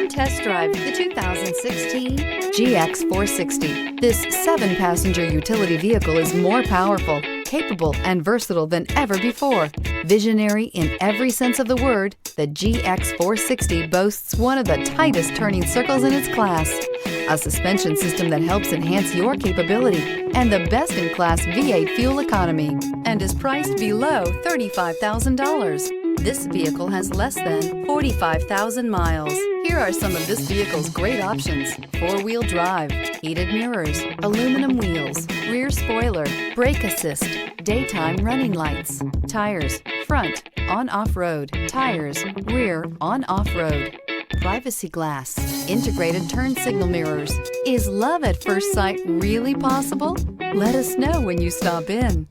test drive the 2016 GX 460. This 7-passenger utility vehicle is more powerful, capable, and versatile than ever before. Visionary in every sense of the word, the GX 460 boasts one of the tightest turning circles in its class, a suspension system that helps enhance your capability, and the best-in-class V8 fuel economy, and is priced below $35,000. This vehicle has less than 45,000 miles. Here are some of this vehicle's great options: 4-wheel drive, heated mirrors, aluminum wheels, rear spoiler, brake assist, daytime running lights, tires, front, on-off road, tires, rear, on-off road, privacy glass, integrated turn signal mirrors. Is love at first sight really possible? Let us know when you stop in.